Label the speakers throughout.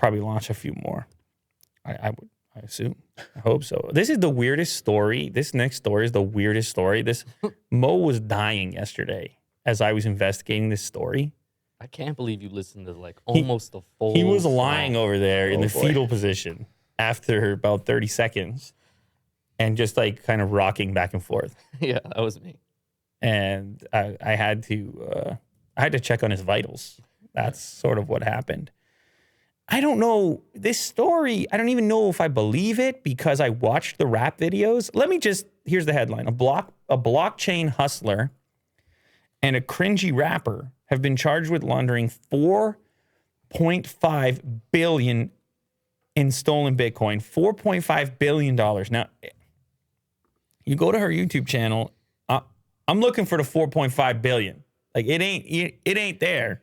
Speaker 1: probably launch a few more. I assume. I hope so. This is the weirdest story. This next story is the weirdest story. Mo was dying yesterday as I was investigating this story.
Speaker 2: I can't believe you listened to like almost the full.
Speaker 1: He was lying over there in the
Speaker 3: boy.
Speaker 1: fetal position after about 30 seconds and just like kind of rocking back and forth.
Speaker 2: Yeah, that was me.
Speaker 1: And I had to check on his vitals. That's sort of what happened. I don't know this story. I don't even know if I believe it because I watched the rap videos. Here's the headline. A blockchain hustler and a cringy rapper have been charged with laundering $4.5 billion in stolen Bitcoin. $4.5 billion. Now, you go to her YouTube channel. I'm looking for the 4.5 billion. Like it ain't there.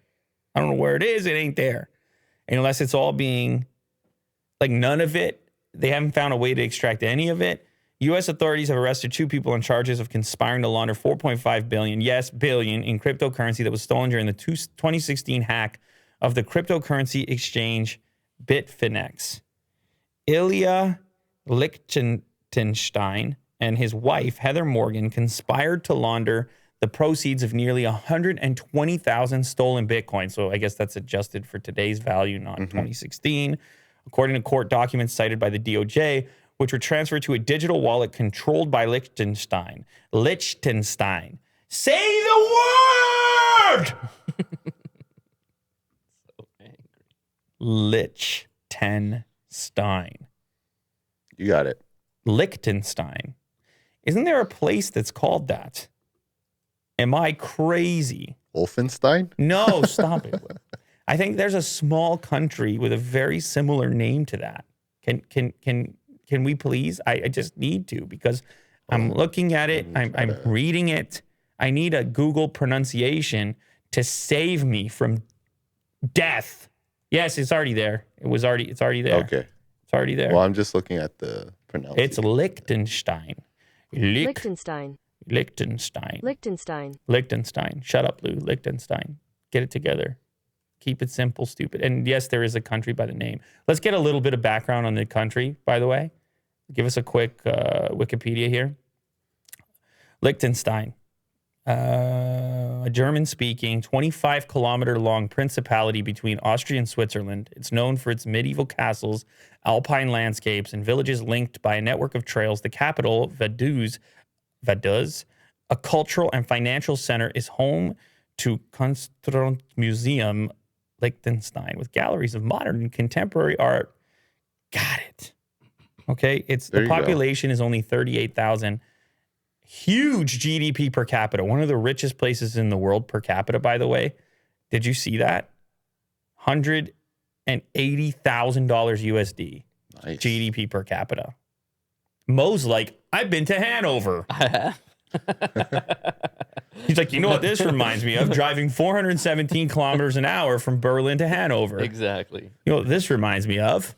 Speaker 1: I don't know where it is. It ain't there. And unless it's all being like none of it, they haven't found a way to extract any of it. U.S. authorities have arrested 2 people on charges of conspiring to launder 4.5 billion, yes, billion, in cryptocurrency that was stolen during the 2016 hack of the cryptocurrency exchange Bitfinex. Ilya Liechtenstein and his wife, Heather Morgan, conspired to launder the proceeds of nearly 120,000 stolen Bitcoin. So I guess that's adjusted for today's value, not 2016. According to court documents cited by the DOJ, which were transferred to a digital wallet controlled by Liechtenstein. Liechtenstein. Say the word!
Speaker 2: So angry.
Speaker 1: Liechtenstein.
Speaker 3: You got it.
Speaker 1: Liechtenstein. Isn't there a place that's called that? Am I crazy?
Speaker 3: Wolfenstein?
Speaker 1: No, stop it. I think there's a small country with a very similar name to that. Can we please? I just need to because I'm looking at it. I'm reading it. I need a Google pronunciation to save me from death. Yes, it's already there. It's already there.
Speaker 3: Okay.
Speaker 1: It's already there.
Speaker 3: Well, I'm just looking at the pronunciation.
Speaker 1: It's Liechtenstein.
Speaker 4: Liechtenstein.
Speaker 1: Liechtenstein.
Speaker 4: Liechtenstein.
Speaker 1: Liechtenstein. Shut up, Lou. Liechtenstein. Get it together. Keep it simple, stupid. And yes, there is a country by the name. Let's get a little bit of background on the country, by the way. Give us a quick Wikipedia here. Liechtenstein. A German-speaking, 25-kilometer-long principality between Austria and Switzerland. It's known for its medieval castles, alpine landscapes, and villages linked by a network of trails. The capital, Vaduz, a cultural and financial center, is home to Kunstmuseum Liechtenstein with galleries of modern and contemporary art. Got it. Okay, the population is only 38,000. Huge GDP per capita. One of the richest places in the world per capita, by the way. Did you see that? $180,000 USD.
Speaker 3: Nice.
Speaker 1: GDP per capita. Mo's like, I've been to Hanover. He's like, you know what this reminds me of? Driving 417 kilometers an hour from Berlin to Hanover.
Speaker 2: Exactly.
Speaker 1: You know what this reminds me of?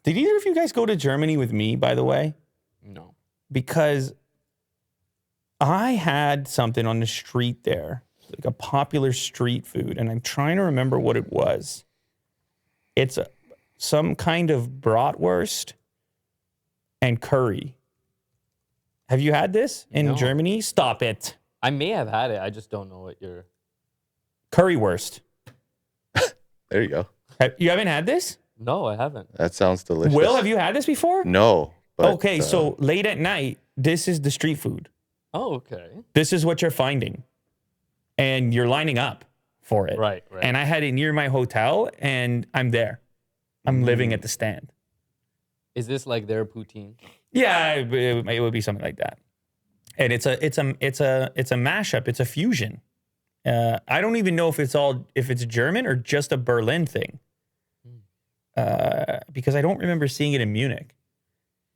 Speaker 1: Did either of you guys go to Germany with me, by the way?
Speaker 2: No.
Speaker 1: Because I had something on the street there, like a popular street food, and I'm trying to remember what it was. It's some kind of bratwurst and curry. Have you had this in Germany? Stop it.
Speaker 2: I may have had it. I just don't know what you're...
Speaker 1: Currywurst.
Speaker 3: There you go.
Speaker 1: You haven't had this?
Speaker 2: No, I haven't.
Speaker 3: That sounds delicious.
Speaker 1: Will, have you had this before?
Speaker 3: No. But,
Speaker 1: okay, so late at night, this is the street food.
Speaker 2: Oh, okay.
Speaker 1: This is what you're finding. And you're lining up for it.
Speaker 2: Right.
Speaker 1: And I had it near my hotel, and I'm there. I'm living at the stand.
Speaker 2: Is this like their poutine?
Speaker 1: Yeah, it would be something like that. And it's a mashup. It's a fusion. I don't even know if it's German or just a Berlin thing. Because I don't remember seeing it in Munich.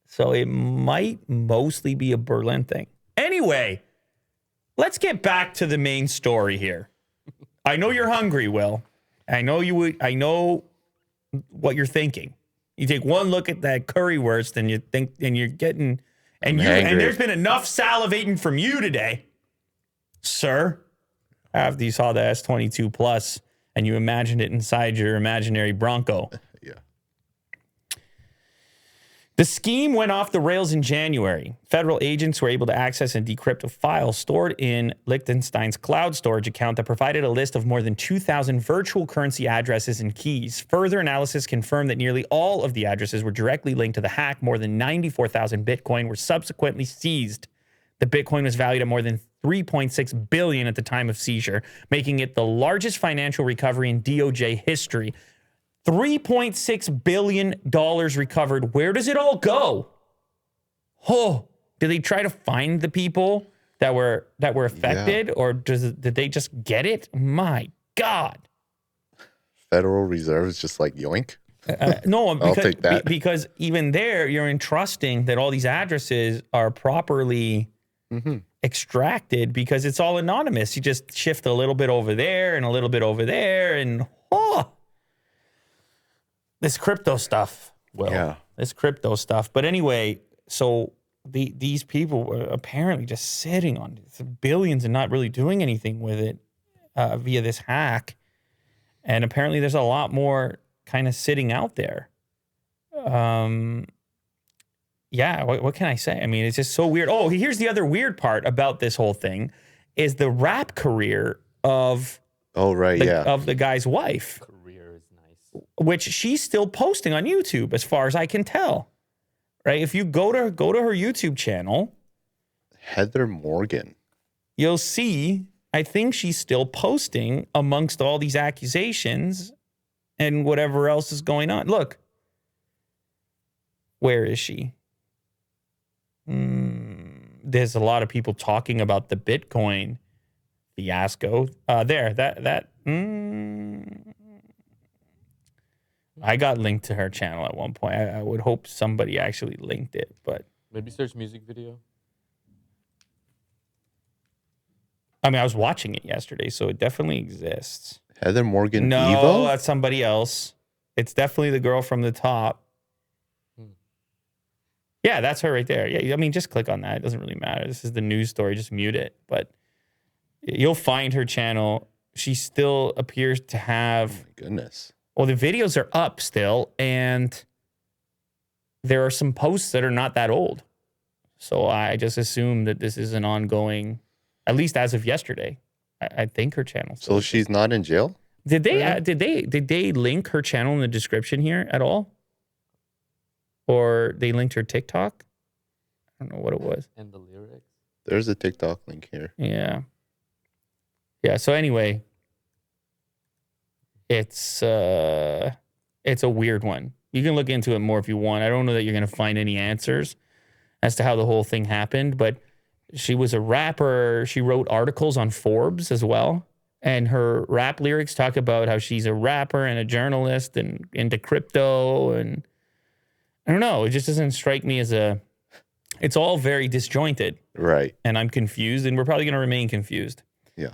Speaker 1: So it might mostly be a Berlin thing. Anyway, let's get back to the main story here. I know you're hungry, Will. I know what you're thinking. You take one look at that currywurst and you think, and you're getting, and there's been enough salivating from you today, sir. After you saw the S22 Plus and you imagined it inside your imaginary Bronco.
Speaker 3: Yeah.
Speaker 1: The scheme went off the rails in January. Federal agents were able to access and decrypt a file stored in Liechtenstein's cloud storage account that provided a list of more than 2,000 virtual currency addresses and keys. Further analysis confirmed that nearly all of the addresses were directly linked to the hack. More than 94,000 Bitcoin were subsequently seized. The Bitcoin was valued at more than $3.6 billion at the time of seizure, making it the largest financial recovery in DOJ history. $3.6 billion recovered. Where does it all go? Oh, did they try to find the people that were affected, or did they just get it? My God.
Speaker 3: Federal Reserve is just like yoink.
Speaker 1: No,
Speaker 3: I'll
Speaker 1: because,
Speaker 3: take that.
Speaker 1: because even there, you're entrusting that all these addresses are properly extracted because it's all anonymous. You just shift a little bit over there and a little bit over there, and this crypto stuff. Well,
Speaker 3: Yeah.
Speaker 1: this crypto stuff. But anyway, so these people were apparently just sitting on billions and not really doing anything with it via this hack. And apparently there's a lot more kind of sitting out there. Yeah, what can I say? I mean, it's just so weird. Oh, here's the other weird part about this whole thing is the rap career of the guy's wife,
Speaker 2: Career is nice.
Speaker 1: which she's still posting on YouTube as far as I can tell. Right? If you go to her YouTube channel,
Speaker 3: Heather Morgan.
Speaker 1: you'll see, I think she's still posting amongst all these accusations and whatever else is going on. Look, where is she? There's a lot of people talking about the Bitcoin fiasco. I got linked to her channel at one point. I would hope somebody actually linked it, but
Speaker 2: Maybe search music video.
Speaker 1: I mean, I was watching it yesterday, so it definitely exists.
Speaker 3: Heather Morgan
Speaker 1: No,
Speaker 3: Evo?
Speaker 1: that's somebody else. It's definitely the girl from the top. Yeah, that's her right there. Yeah, I mean, just click on that. It doesn't really matter. This is the news story. Just mute it. But you'll find her channel. She still appears to have...
Speaker 3: Oh my goodness.
Speaker 1: Well, the videos are up still, and there are some posts that are not that old. So I just assume that this is an ongoing, at least as of yesterday. I think her channel.
Speaker 3: So she's not in jail?
Speaker 1: Did they link her channel in the description here at all? Or they linked her TikTok? I don't know what it was.
Speaker 2: And the lyrics.
Speaker 3: There's a TikTok link here.
Speaker 1: Yeah. Yeah, so anyway, it's a weird one. You can look into it more if you want. I don't know that you're going to find any answers as to how the whole thing happened, but she was a rapper. She wrote articles on Forbes as well. And her rap lyrics talk about how she's a rapper and a journalist and into crypto. And I don't know. It just doesn't strike me as it's all very disjointed.
Speaker 3: Right.
Speaker 1: And I'm confused, and we're probably going to remain confused.